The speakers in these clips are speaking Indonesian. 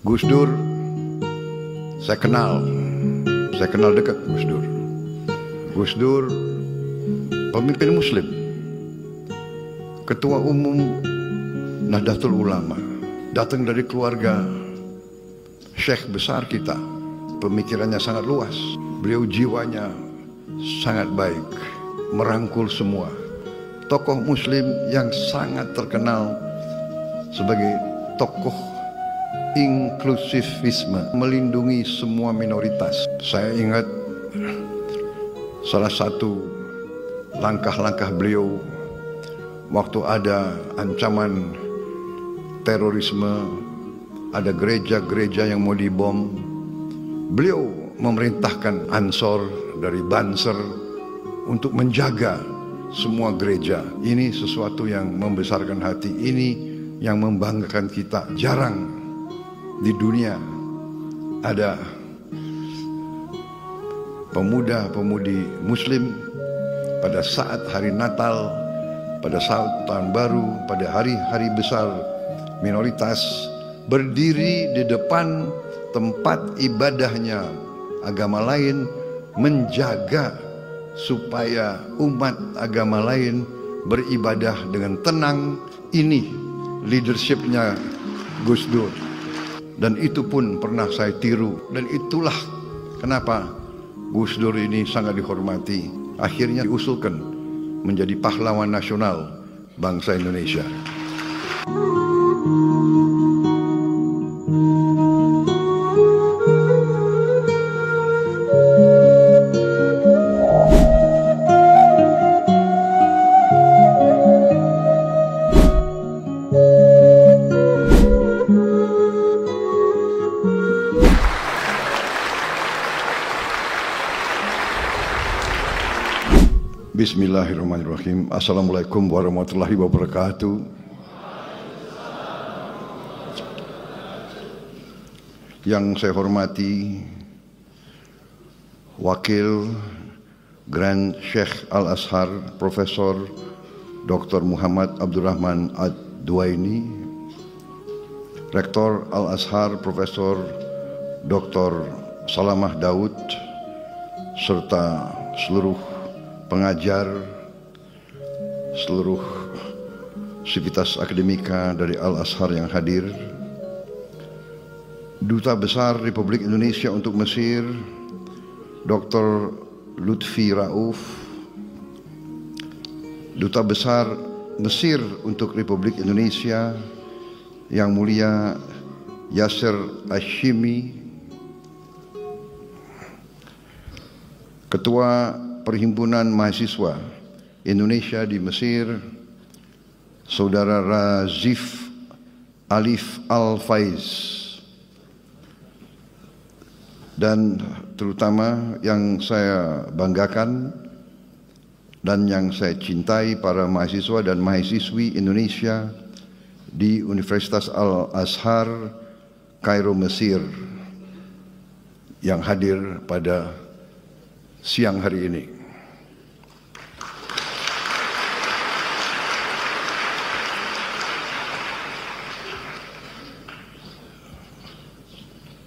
Gus Dur, saya kenal dekat Gus Dur. Gus Dur pemimpin Muslim, Ketua Umum Nahdlatul Ulama, datang dari keluarga Syekh besar kita. Pemikirannya sangat luas, beliau jiwanya sangat baik, merangkul semua. Tokoh Muslim yang sangat terkenal sebagai tokoh inklusivisme, melindungi semua minoritas. Saya ingat salah satu langkah-langkah beliau waktu ada ancaman terorisme, ada gereja-gereja yang mau dibom. Beliau memerintahkan Ansor dari Banser untuk menjaga semua gereja. Ini sesuatu yang membesarkan hati, ini yang membanggakan kita. Jarang di dunia ada pemuda-pemudi Muslim pada saat hari Natal, pada saat tahun baru, pada hari-hari besar minoritas, berdiri di depan tempat ibadahnya agama lain, menjaga supaya umat agama lain beribadah dengan tenang. Ini leadershipnya Gus Dur, dan itu pun pernah saya tiru. Dan itulah kenapa Gus Dur ini sangat dihormati, akhirnya diusulkan menjadi pahlawan nasional bangsa Indonesia. Bismillahirrahmanirrahim. Assalamualaikum warahmatullahi wabarakatuh. Yang saya hormati Wakil Grand Sheikh Al-Azhar Profesor Dr. Muhammad Abdurrahman Ad-Duaini, Rektor Al-Azhar Profesor Dr. Salamah Daud, serta seluruh pengajar, seluruh sivitas akademika dari Al-Azhar yang hadir, Duta Besar Republik Indonesia untuk Mesir Dr. Lutfi Rauf, Duta Besar Mesir untuk Republik Indonesia Yang Mulia Yasser Hashimi, Ketua Perhimpunan Mahasiswa Indonesia di Mesir, Saudara Razif Alif Al-Faiz, dan terutama yang saya banggakan dan yang saya cintai, para mahasiswa dan mahasiswi Indonesia di Universitas Al-Azhar Kairo, Mesir, yang hadir pada siang hari ini.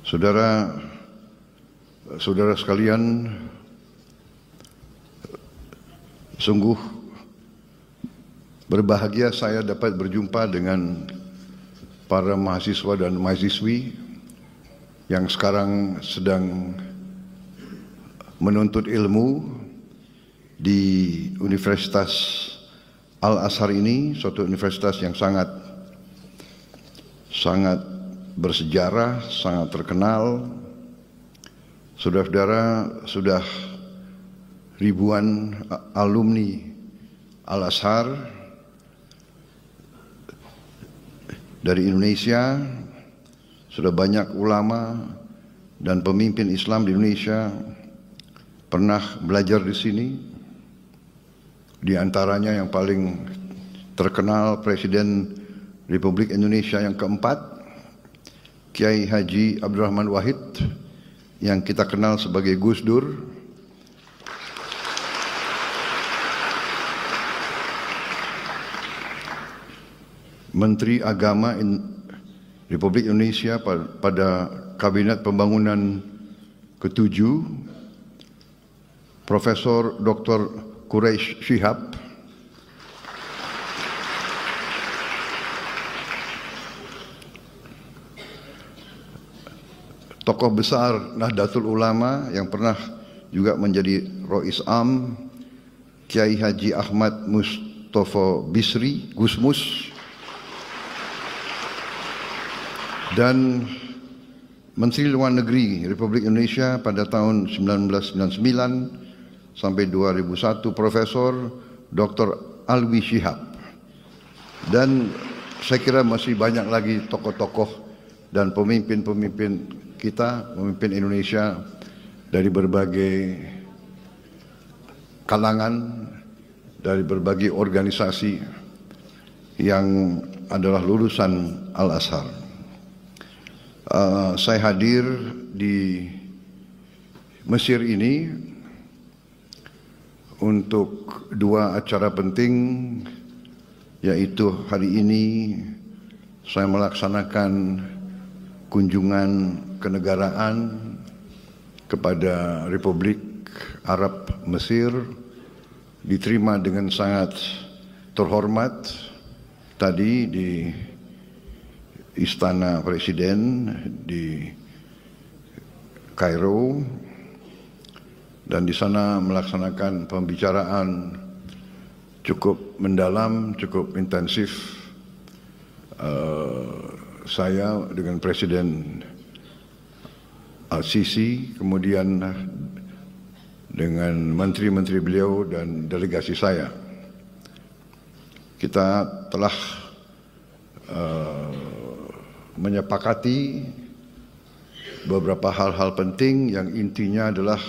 Saudara sekalian, sungguh berbahagia saya dapat berjumpa dengan para mahasiswa dan mahasiswi yang sekarang sedang menuntut ilmu di Universitas Al-Azhar ini, suatu universitas yang sangat bersejarah, sangat terkenal. Saudara-saudara, sudah ribuan alumni Al-Azhar dari Indonesia, sudah banyak ulama dan pemimpin Islam di Indonesia pernah belajar di sini. Di antaranya yang paling terkenal Presiden Republik Indonesia yang keempat, Kiai Haji Abdurrahman Wahid, yang kita kenal sebagai Gus Dur. Menteri Agama Republik Indonesia pada Kabinet Pembangunan ke-7, Profesor Dr. Quraish Shihab, tokoh besar Nahdlatul Ulama yang pernah juga menjadi Rois Am, Kiai Haji Ahmad Mustafa Bisri, Gusmus, dan Menteri Luar Negeri Republik Indonesia pada tahun 1999 sampai 2001, Profesor Dr. Alwi Shihab. Dan saya kira masih banyak lagi tokoh-tokoh dan pemimpin-pemimpin kita, pemimpin Indonesia dari berbagai kalangan, dari berbagai organisasi yang adalah lulusan Al-Azhar. Saya hadir di Mesir ini untuk dua acara penting, yaitu hari ini saya melaksanakan kunjungan kenegaraan kepada Republik Arab Mesir, diterima dengan sangat terhormat tadi di Istana Presiden di Kairo, dan di sana melaksanakan pembicaraan cukup mendalam, cukup intensif. Saya dengan Presiden Al-Sisi, kemudian dengan menteri-menteri beliau dan delegasi saya. Kita telah menyepakati beberapa hal-hal penting yang intinya adalah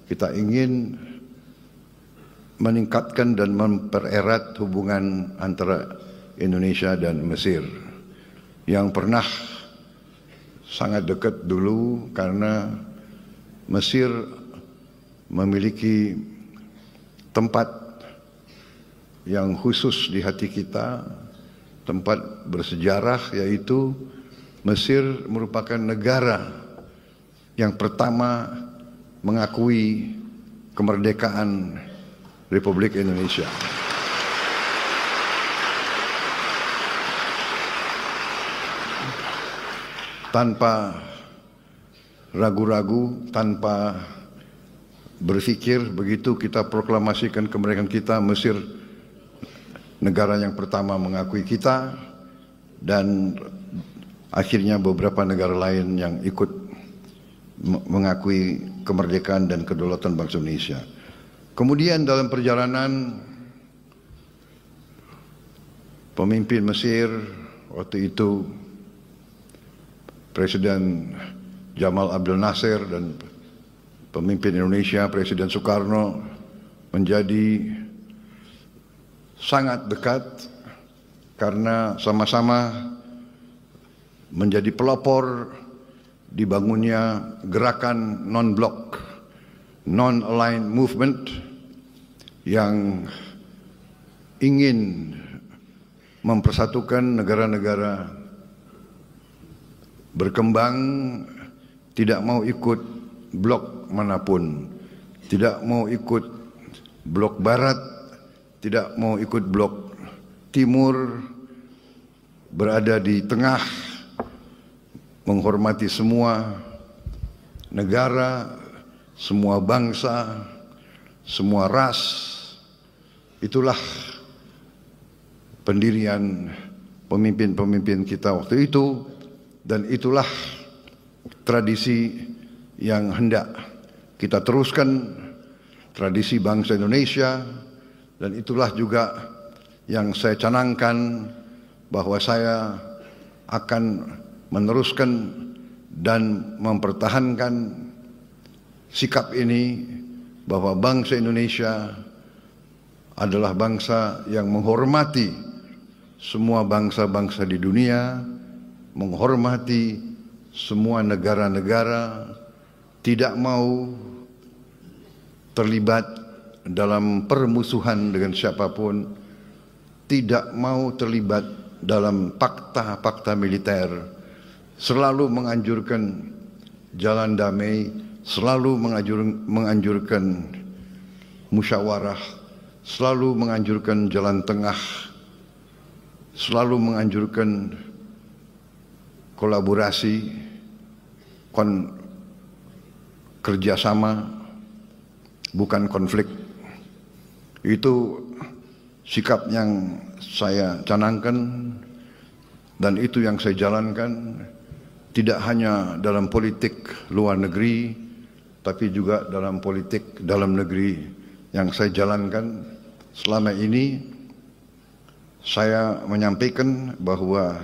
kita ingin meningkatkan dan mempererat hubungan antara Indonesia dan Mesir yang pernah sangat dekat dulu, karena Mesir memiliki tempat yang khusus di hati kita, tempat bersejarah, yaitu Mesir merupakan negara yang pertama mengakui kemerdekaan Republik Indonesia. Tanpa ragu-ragu, tanpa berpikir, begitu kita proklamasikan kemerdekaan kita, Mesir negara yang pertama mengakui kita, dan akhirnya beberapa negara lain yang ikut mengakui kemerdekaan dan kedaulatan bangsa Indonesia. Kemudian dalam perjalanan, pemimpin Mesir waktu itu Presiden Jamal Abdel Nasser dan pemimpin Indonesia Presiden Soekarno menjadi sangat dekat karena sama-sama menjadi pelopor dibangunnya gerakan non-blok, non-aligned movement yang ingin mempersatukan negara-negara berkembang, tidak mau ikut blok manapun, tidak mau ikut blok barat, tidak mau ikut blok timur, berada di tengah, menghormati semua negara, semua bangsa, semua ras. Itulah pendirian pemimpin-pemimpin kita waktu itu, dan itulah tradisi yang hendak kita teruskan, tradisi bangsa Indonesia, dan itulah juga yang saya canangkan bahwa saya akan meneruskan dan mempertahankan sikap ini, bahwa bangsa Indonesia adalah bangsa yang menghormati semua bangsa-bangsa di dunia, menghormati semua negara-negara, tidak mau terlibat dalam permusuhan dengan siapapun, tidak mau terlibat dalam fakta-fakta militer, selalu menganjurkan jalan damai, selalu menganjurkan musyawarah, selalu menganjurkan jalan tengah, selalu menganjurkan kolaborasi, kerjasama, bukan konflik. Itu sikap yang saya canangkan dan itu yang saya jalankan, tidak hanya dalam politik luar negeri, tapi juga dalam politik dalam negeri yang saya jalankan selama ini. Saya menyampaikan bahwa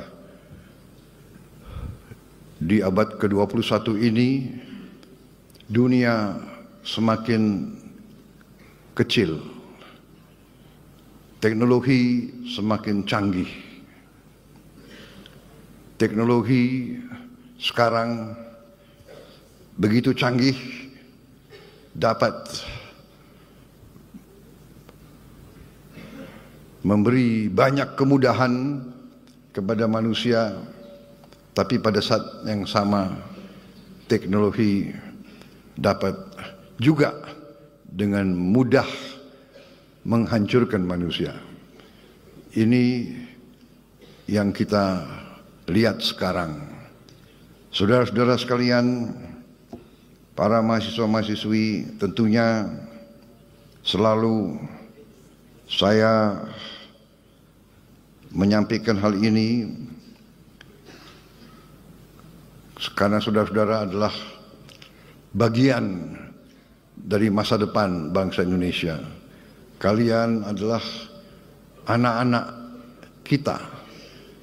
di abad ke-21 ini dunia semakin kecil, teknologi semakin canggih. Teknologi sekarang begitu canggih, dapat memberi banyak kemudahan kepada manusia, tapi pada saat yang sama teknologi dapat juga dengan mudah menghancurkan manusia. Ini yang kita lihat sekarang. Saudara-saudara sekalian, para mahasiswa-mahasiswi, tentunya selalu saya menyampaikan hal ini karena saudara-saudara adalah bagian dari masa depan bangsa Indonesia. Kalian adalah anak-anak kita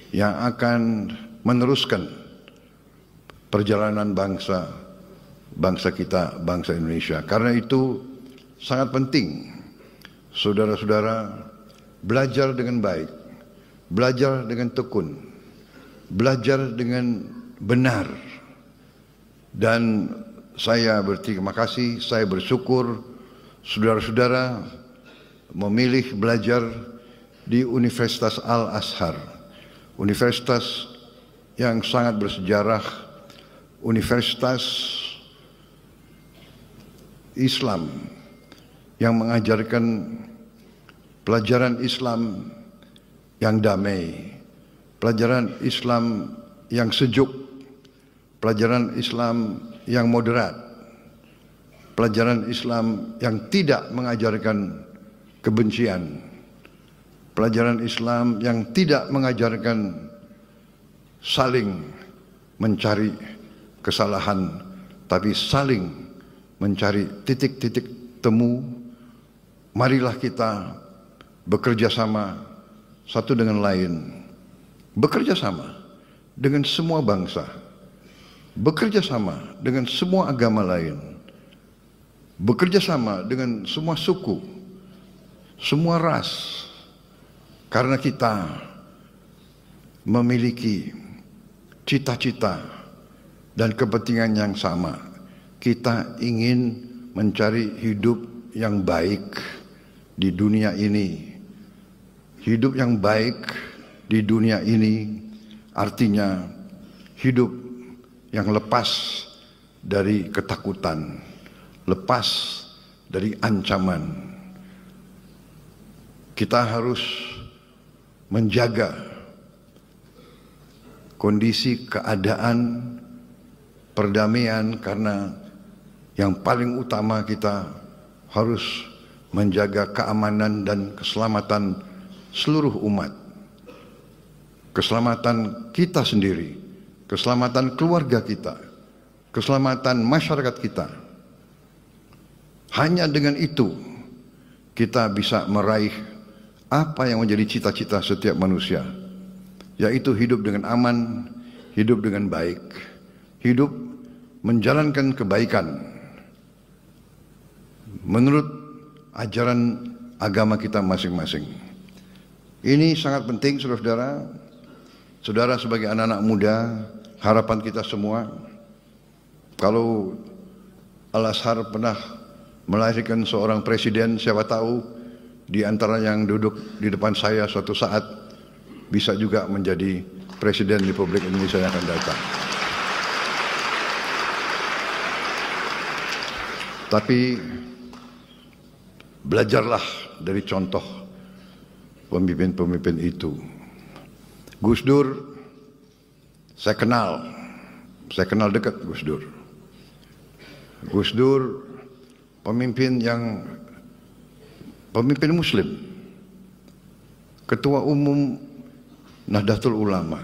yang akan meneruskan perjalanan bangsa kita, bangsa Indonesia. Karena itu sangat penting saudara-saudara belajar dengan baik, belajar dengan tekun, belajar dengan benar. Dan saya berterima kasih, saya bersyukur saudara-saudara memilih belajar di Universitas Al-Azhar, universitas yang sangat bersejarah, universitas Islam yang mengajarkan pelajaran Islam yang damai, pelajaran Islam yang sejuk, pelajaran Islam yang moderat, pelajaran Islam yang tidak mengajarkan kebencian, pelajaran Islam yang tidak mengajarkan saling mencari kesalahan, tapi saling mencari titik-titik temu. Marilah kita bekerja sama satu dengan lain, bekerja sama dengan semua bangsa, bekerja sama dengan semua agama lain, bekerja sama dengan semua suku, semua ras, karena kita memiliki cita-cita dan kepentingan yang sama. Kita ingin mencari hidup yang baik di dunia ini. Hidup yang baik di dunia ini artinya hidup yang lepas dari ketakutan, lepas dari ancaman. Kita harus menjaga kondisi keadaan perdamaian, karena yang paling utama kita harus menjaga keamanan dan keselamatan seluruh umat, keselamatan kita sendiri, keselamatan keluarga kita, keselamatan masyarakat kita. Hanya dengan itu kita bisa meraih apa yang menjadi cita-cita setiap manusia, yaitu hidup dengan aman, hidup dengan baik, hidup menjalankan kebaikan menurut ajaran agama kita masing-masing. Ini sangat penting, saudara-saudara. Saudara sebagai anak-anak muda, harapan kita semua, kalau Al-Azhar pernah melahirkan seorang presiden, siapa tahu di antara yang duduk di depan saya suatu saat bisa juga menjadi Presiden Republik Indonesia yang akan datang. Tapi belajarlah dari contoh pemimpin-pemimpin itu. Gus Dur, saya kenal dekat Gus Dur. Gus Dur pemimpin Muslim, Ketua Umum Nahdlatul Ulama,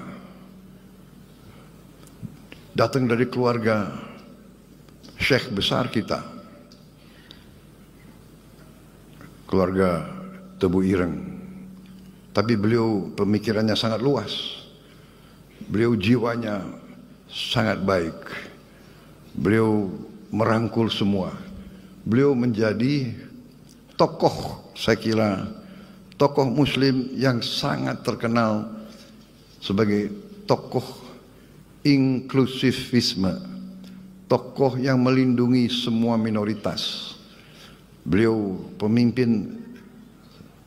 datang dari keluarga syekh besar kita, keluarga Tebu Ireng. Tapi beliau pemikirannya sangat luas, beliau jiwanya sangat baik, beliau merangkul semua. Beliau menjadi tokoh, saya kira tokoh Muslim yang sangat terkenal sebagai tokoh inklusivisme, tokoh yang melindungi semua minoritas. Beliau pemimpin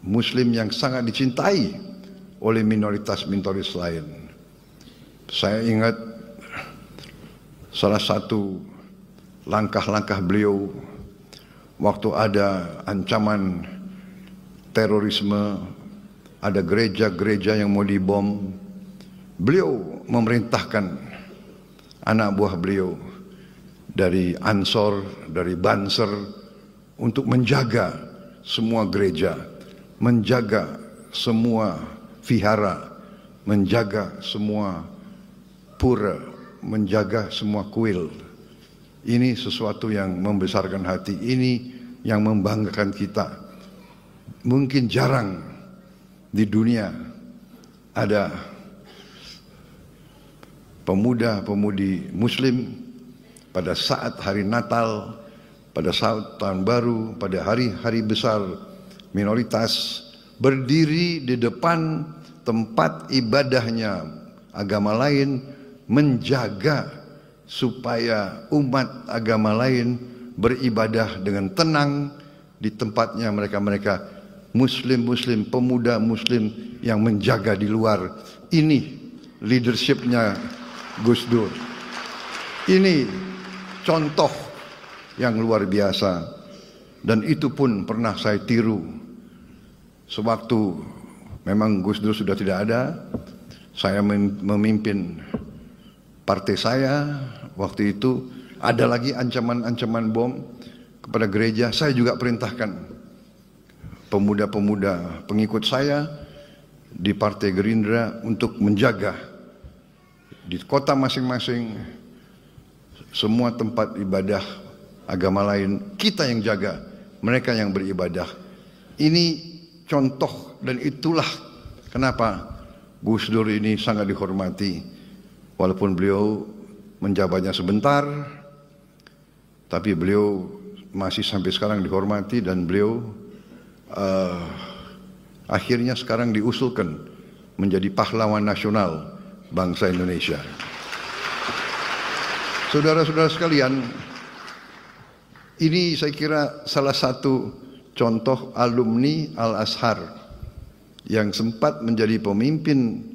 Muslim yang sangat dicintai oleh minoritas-minoritas lain. Saya ingat salah satu langkah-langkah beliau waktu ada ancaman terorisme, ada gereja-gereja yang mau dibom. Beliau memerintahkan anak buah beliau dari Ansor, dari Banser untuk menjaga semua gereja, menjaga semua vihara, menjaga semua pura, menjaga semua kuil. Ini sesuatu yang membesarkan hati, ini yang membanggakan kita. Mungkin jarang di dunia ada pemuda-pemudi Muslim pada saat hari Natal, pada saat Tahun Baru, pada hari-hari besar minoritas, berdiri di depan tempat ibadahnya agama lain, menjaga supaya umat agama lain beribadah dengan tenang di tempatnya mereka Muslim-Muslim, pemuda Muslim yang menjaga di luar. Ini leadershipnya Gus Dur. Ini contoh yang luar biasa, dan itu pun pernah saya tiru. Sewaktu memang Gus Dur sudah tidak ada, saya memimpin partai saya. Waktu itu ada lagi ancaman-ancaman bom kepada gereja. Saya juga perintahkan pemuda-pemuda pengikut saya di Partai Gerindra untuk menjaga di kota masing-masing semua tempat ibadah agama lain. Kita yang jaga, mereka yang beribadah. Ini contoh, dan itulah kenapa Gus Dur ini sangat dihormati. Walaupun beliau menjabatnya sebentar, tapi beliau masih sampai sekarang dihormati, dan beliau akhirnya sekarang diusulkan menjadi pahlawan nasional bangsa Indonesia. Saudara-saudara sekalian, ini saya kira salah satu contoh alumni Al-Azhar yang sempat menjadi pemimpin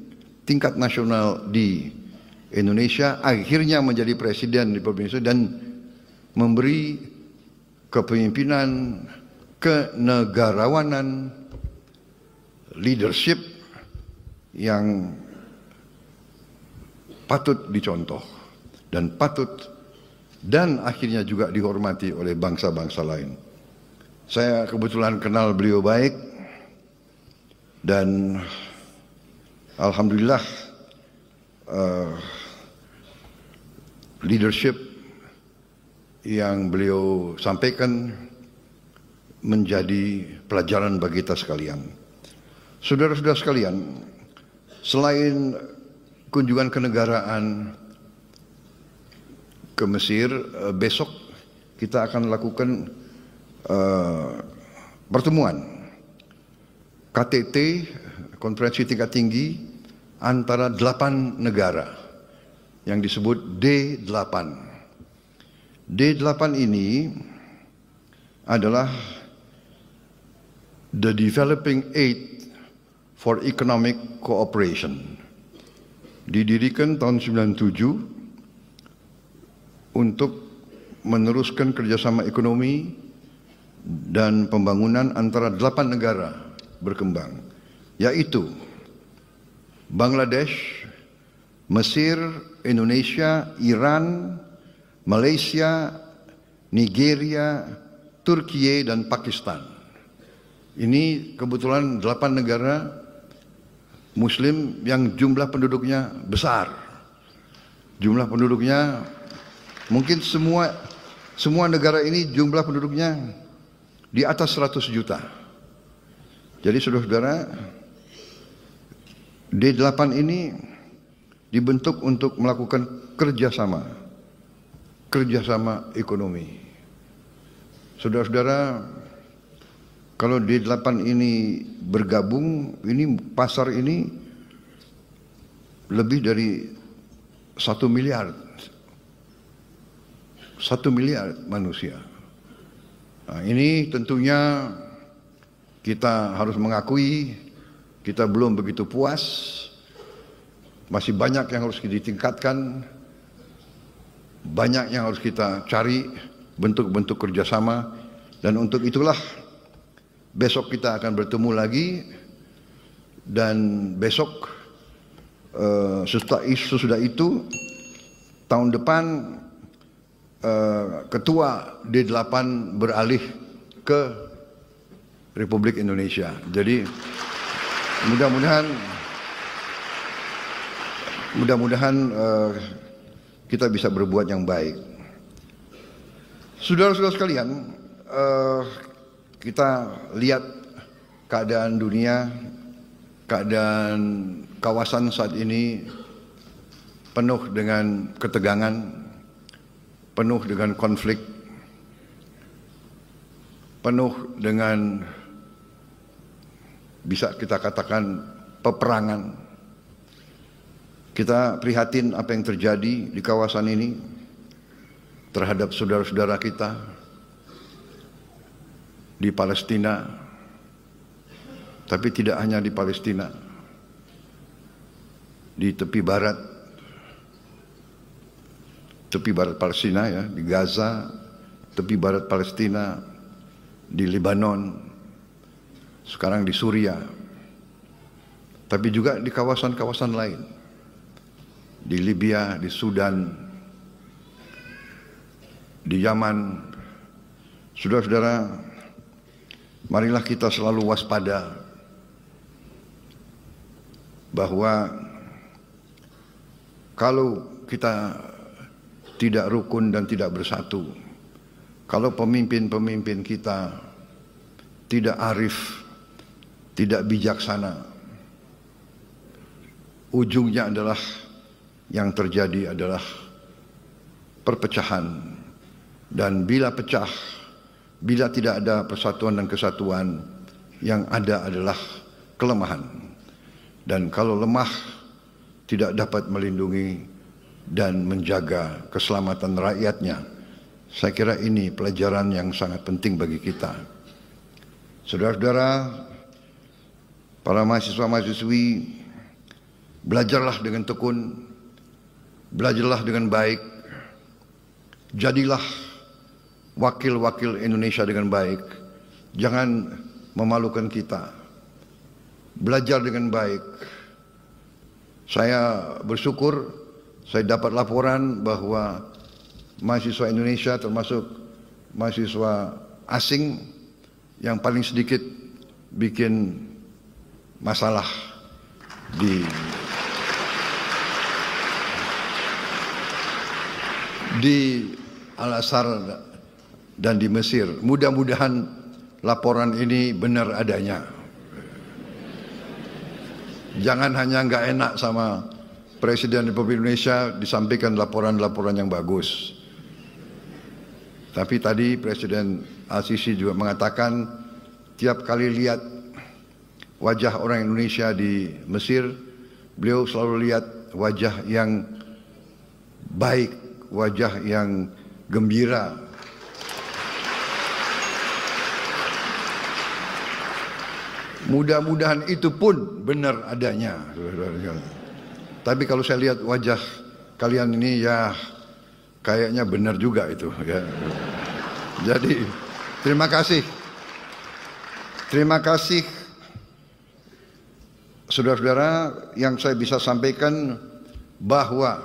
tingkat nasional di Indonesia, akhirnya menjadi presiden di Indonesia dan memberi kepemimpinan, kenegarawanan, leadership yang patut dicontoh dan akhirnya juga dihormati oleh bangsa-bangsa lain. Saya kebetulan kenal beliau baik, dan alhamdulillah leadership yang beliau sampaikan menjadi pelajaran bagi kita sekalian. Saudara-saudara sekalian, selain kunjungan kenegaraan ke Mesir, besok kita akan lakukan pertemuan KTT, konferensi tingkat tinggi antara 8 negara yang disebut D8. D8 ini adalah the Developing Aid for Economic Cooperation. Didirikan tahun 97 untuk meneruskan kerjasama ekonomi dan pembangunan antara 8 negara berkembang, yaitu Bangladesh, Mesir, Indonesia, Iran, Malaysia, Nigeria, Turki dan Pakistan. Ini kebetulan 8 negara Muslim yang jumlah penduduknya besar. Jumlah penduduknya mungkin semua negara ini jumlah penduduknya di atas 100 juta. Jadi saudara-saudara, D8 ini dibentuk untuk melakukan kerjasama ekonomi. Saudara-saudara, kalau D8 ini bergabung, ini pasar ini lebih dari 1 miliar. 1 miliar manusia. Nah, ini tentunya kita harus mengakui kita belum begitu puas. Masih banyak yang harus ditingkatkan. Banyak yang harus kita cari bentuk-bentuk kerjasama. Dan untuk itulah besok kita akan bertemu lagi. Dan besok sesudah itu tahun depan Ketua D8 beralih ke Republik Indonesia. Jadi mudah-mudahan kita bisa berbuat yang baik. Saudara-saudara sekalian, kita lihat keadaan dunia, keadaan kawasan saat ini penuh dengan ketegangan, penuh dengan konflik, penuh dengan bisa kita katakan peperangan. Kita prihatin apa yang terjadi di kawasan ini terhadap saudara-saudara kita di Palestina, tapi tidak hanya di Palestina, di tepi barat Palestina ya, di Gaza, tepi barat Palestina, di Lebanon, sekarang di Suriah, tapi juga di kawasan-kawasan lain, di Libya, di Sudan, di Yaman. Saudara-saudara, marilah kita selalu waspada bahwa kalau kita tidak rukun dan tidak bersatu, kalau pemimpin-pemimpin kita tidak arif, tidak bijaksana, ujungnya adalah yang terjadi adalah perpecahan. Dan bila pecah, bila tidak ada persatuan dan kesatuan, yang ada adalah kelemahan. Dan kalau lemah, tidak dapat melindungi dan menjaga keselamatan rakyatnya. Saya kira ini pelajaran yang sangat penting bagi kita. Saudara-saudara, para mahasiswa-mahasiswi, belajarlah dengan tekun, belajarlah dengan baik, jadilah wakil-wakil Indonesia dengan baik. Jangan memalukan kita. Belajar dengan baik. Saya bersyukur saya dapat laporan bahwa mahasiswa Indonesia termasuk mahasiswa asing yang paling sedikit bikin masalah di Al-Azhar dan di Mesir. Mudah-mudahan laporan ini benar adanya. Jangan hanya nggak enak sama Presiden Republik Indonesia disampaikan laporan-laporan yang bagus. Tapi tadi Presiden Al-Sisi juga mengatakan tiap kali lihat wajah orang Indonesia di Mesir, beliau selalu lihat wajah yang baik, wajah yang gembira. Mudah-mudahan itu pun benar adanya. Tapi kalau saya lihat wajah kalian ini, ya Kayaknya benar juga itu ya. Jadi terima kasih. Terima kasih saudara-saudara, yang saya bisa sampaikan bahwa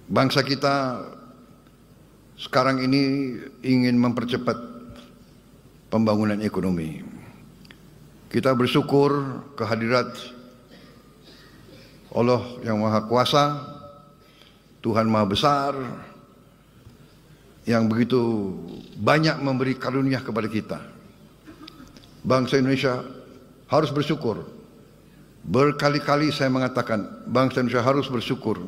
bangsa kita sekarang ini ingin mempercepat pembangunan ekonomi. Kita bersyukur kehadirat Allah yang Maha Kuasa, Tuhan Maha Besar, yang begitu banyak memberi karunia kepada kita. Bangsa Indonesia harus bersyukur. Berkali-kali saya mengatakan, bangsa Indonesia harus bersyukur.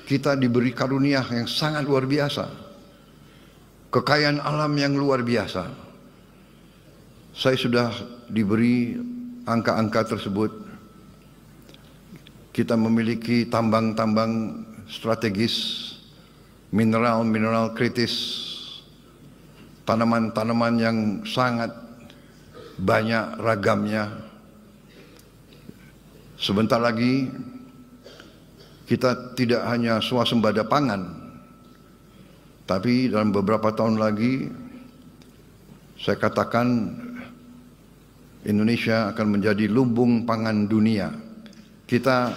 Kita diberi karunia yang sangat luar biasa. Kekayaan alam yang luar biasa. Saya sudah diberi angka-angka tersebut. Kita memiliki tambang-tambang strategis, mineral-mineral kritis, tanaman-tanaman yang sangat banyak ragamnya. Sebentar lagi kita tidak hanya swasembada pangan, tapi dalam beberapa tahun lagi saya katakan Indonesia akan menjadi lumbung pangan dunia. Kita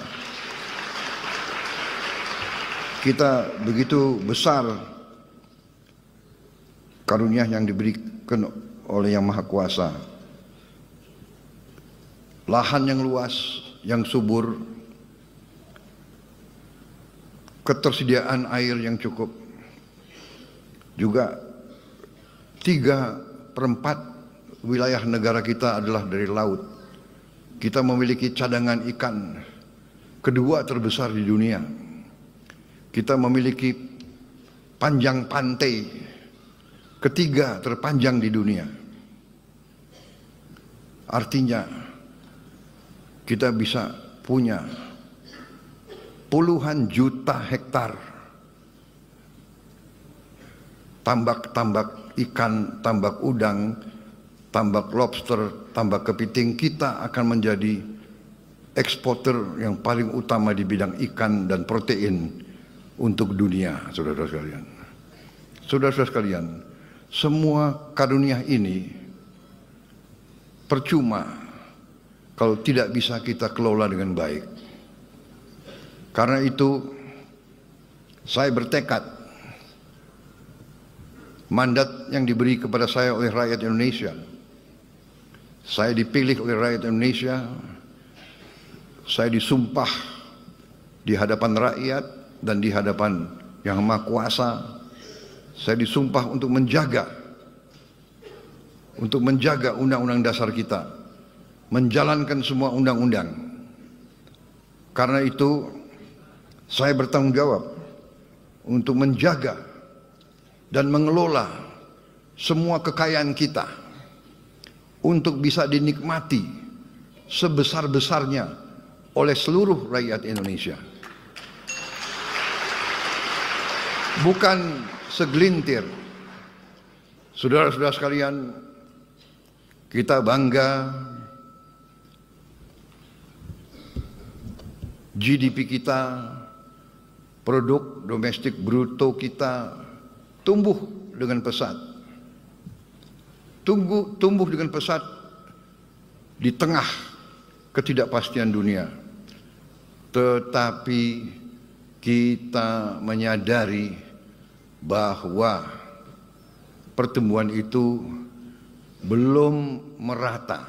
begitu besar karunia yang diberikan oleh Yang Maha Kuasa. Lahan yang luas, yang subur, ketersediaan air yang cukup, juga 3/4 wilayah negara kita adalah dari laut. Kita memiliki cadangan ikan kedua terbesar di dunia. Kita memiliki panjang pantai ketiga terpanjang di dunia. Artinya kita bisa punya puluhan juta hektar tambak-tambak ikan, tambak udang, tambak lobster, tambak kepiting. Kita akan menjadi eksporter yang paling utama di bidang ikan dan protein untuk dunia, saudara-saudara sekalian. Saudara-saudara sekalian, semua karunia ini percuma kalau tidak bisa kita kelola dengan baik. Karena itu saya bertekad, mandat yang diberi kepada saya oleh rakyat Indonesia, saya dipilih oleh rakyat Indonesia, saya disumpah di hadapan rakyat dan di hadapan Yang Maha Kuasa. Saya disumpah untuk menjaga undang-undang dasar kita, menjalankan semua undang-undang. Karena itu saya bertanggung jawab untuk menjaga dan mengelola semua kekayaan kita untuk bisa dinikmati sebesar-besarnya oleh seluruh rakyat Indonesia. Bukan segelintir. Saudara-saudara sekalian, kita bangga GDP kita, produk domestik bruto kita tumbuh dengan pesat. Tumbuh dengan pesat di tengah ketidakpastian dunia. Tetapi kita menyadari bahwa pertumbuhan itu belum merata.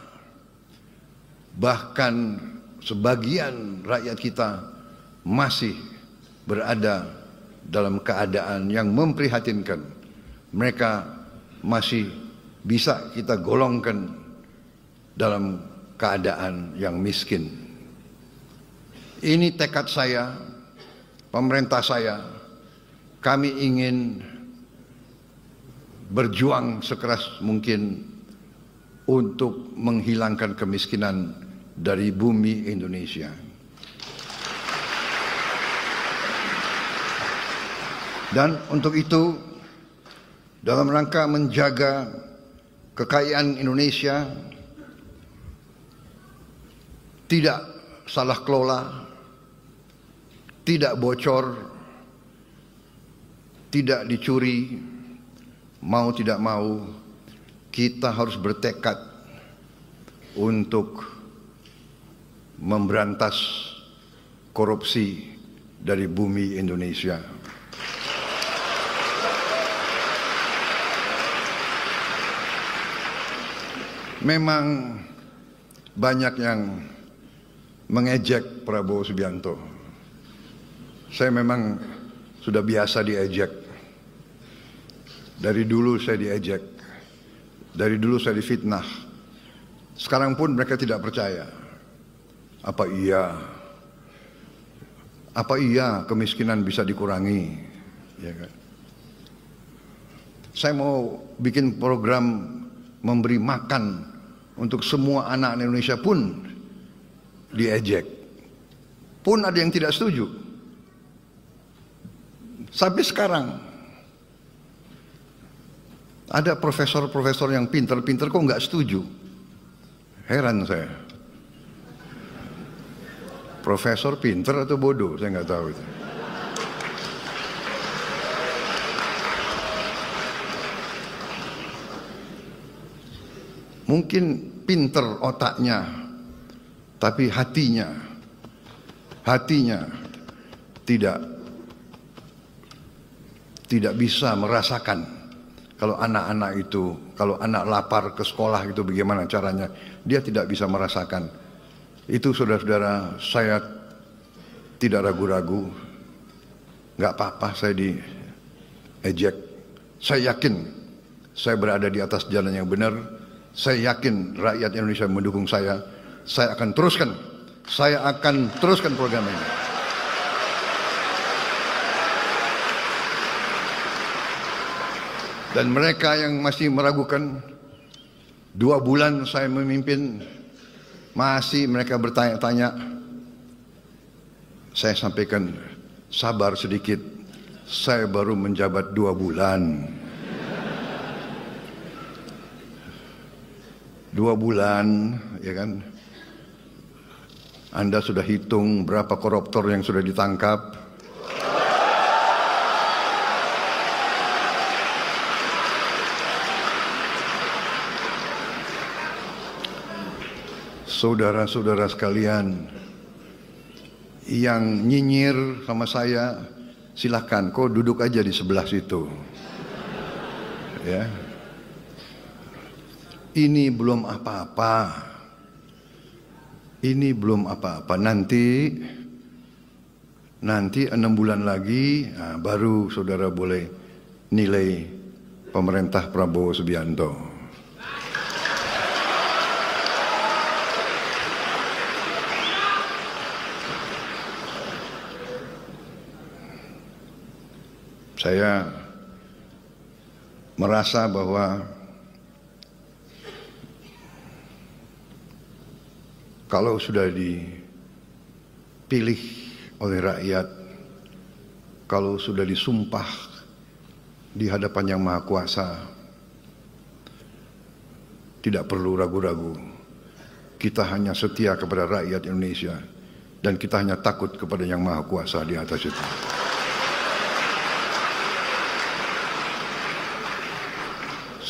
Bahkan sebagian rakyat kita masih berada dalam keadaan yang memprihatinkan. Mereka masih bisa kita golongkan dalam keadaan yang miskin. Ini tekad saya, pemerintah saya. Kami ingin berjuang sekeras mungkin untuk menghilangkan kemiskinan dari bumi Indonesia. Dan untuk itu, dalam rangka menjaga kekayaan Indonesia tidak salah kelola, tidak bocor, tidak dicuri, mau tidak mau kita harus bertekad untuk memberantas korupsi dari bumi Indonesia. Memang banyak yang mengejek Prabowo Subianto. Saya memang sudah biasa diejek. Dari dulu saya diejek. Dari dulu saya difitnah. Sekarang pun mereka tidak percaya. Apa iya kemiskinan bisa dikurangi? Ya kan? Saya mau bikin program memberi makan untuk semua anak Indonesia pun diejek. Pun ada yang tidak setuju. Sampai sekarang ada profesor-profesor yang pinter-pinter kok nggak setuju. Heran saya. Profesor pinter atau bodoh, saya nggak tahu itu. Mungkin pinter otaknya, tapi hatinya tidak bisa merasakan kalau anak-anak itu, kalau anak lapar ke sekolah itu bagaimana caranya, dia tidak bisa merasakan. Itu saudara-saudara, saya tidak ragu-ragu, nggak apa-apa saya diejek. Saya yakin saya berada di atas jalan yang benar. Saya yakin rakyat Indonesia mendukung saya. Saya akan teruskan program ini. Dan mereka yang masih meragukan, 2 bulan saya memimpin, masih mereka bertanya-tanya, saya sampaikan, sabar sedikit, saya baru menjabat 2 bulan. 2 bulan, ya kan? Anda sudah hitung berapa koruptor yang sudah ditangkap? Saudara-saudara sekalian, yang nyinyir sama saya, silakan, kau duduk aja di sebelah situ. Ya. Ini belum apa-apa. Ini belum apa-apa. Nanti 6 bulan lagi baru saudara boleh nilai pemerintah Prabowo Subianto. Saya merasa bahwa kalau sudah dipilih oleh rakyat, kalau sudah disumpah di hadapan Yang Maha Kuasa, tidak perlu ragu-ragu. Kita hanya setia kepada rakyat Indonesia dan kita hanya takut kepada Yang Maha Kuasa di atas itu.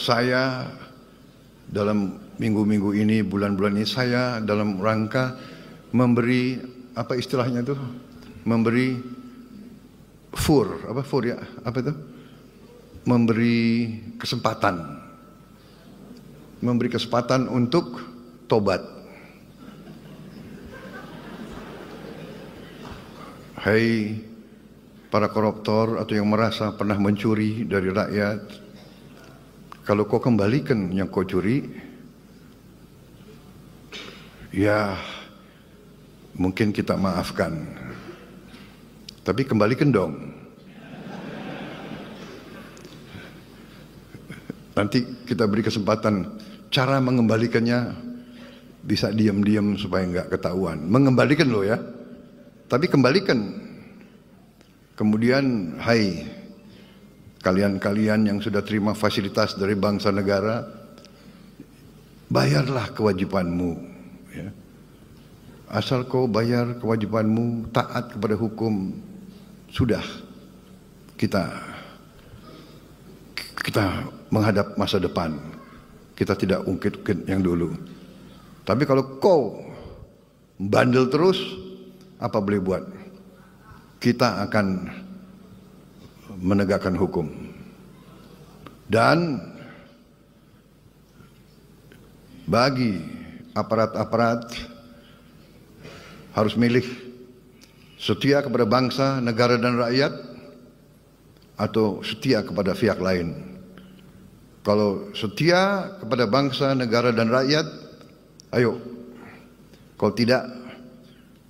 Saya dalam minggu-minggu ini, bulan-bulan ini, saya dalam rangka memberi, apa istilahnya itu? Memberi memberi kesempatan untuk tobat. Hai para koruptor atau yang merasa pernah mencuri dari rakyat, kalau kau kembalikan yang kau curi, ya mungkin kita maafkan. Tapi kembalikan dong. Nanti kita beri kesempatan. Cara mengembalikannya bisa diam-diam supaya nggak ketahuan. Mengembalikan loh ya. Tapi kembalikan. Kemudian, hai kalian-kalian yang sudah terima fasilitas dari bangsa negara, bayarlah kewajibanmu. Ya. Asal kau bayar kewajibanmu, taat kepada hukum, sudah kita kita menghadap masa depan. Kita tidak ungkit-ungkit yang dulu. Tapi kalau kau bandel terus, apa boleh buat? Kita akan menegakkan hukum. Dan bagi aparat-aparat harus milih setia kepada bangsa, negara dan rakyat atau setia kepada pihak lain. Kalau setia kepada bangsa, negara dan rakyat, ayo. Kalau tidak,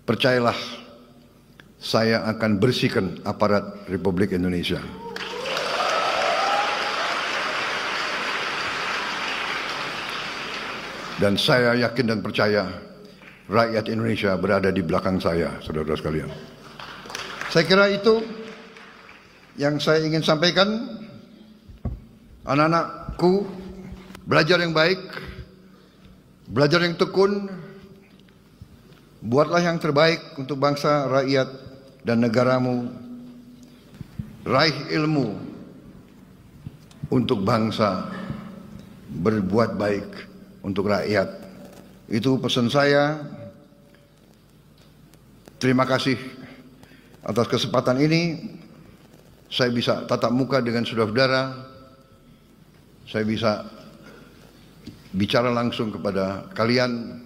percayalah, saya akan bersihkan aparat Republik Indonesia. Dan saya yakin dan percaya rakyat Indonesia berada di belakang saya, saudara-saudara sekalian. Saya kira itu yang saya ingin sampaikan. Anak-anakku, belajar yang baik, belajar yang tekun, buatlah yang terbaik untuk bangsa, rakyat, dan negaramu. Raih ilmu untuk bangsa, berbuat baik untuk rakyat. Itu pesan saya. Terima kasih atas kesempatan ini. Saya bisa tatap muka dengan saudara-saudara. Saya bisa bicara langsung kepada kalian.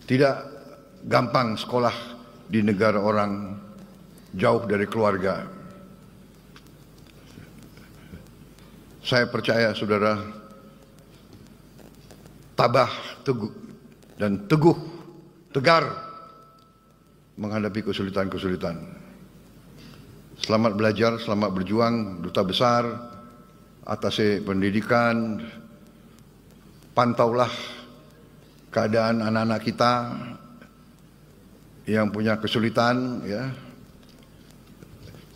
Tidak gampang sekolah di negara orang, jauh dari keluarga. Saya percaya saudara tabah, teguh, dan teguh, tegar menghadapi kesulitan-kesulitan. Selamat belajar, selamat berjuang, Duta Besar, atase pendidikan, pantaulah keadaan anak-anak kita yang punya kesulitan, ya.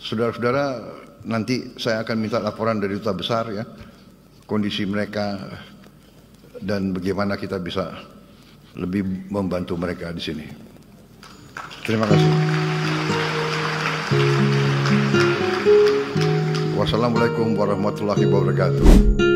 Saudara-saudara, nanti saya akan minta laporan dari Duta Besar, ya, kondisi mereka dan bagaimana kita bisa lebih membantu mereka di sini. Terima kasih. Wassalamualaikum warahmatullahi wabarakatuh.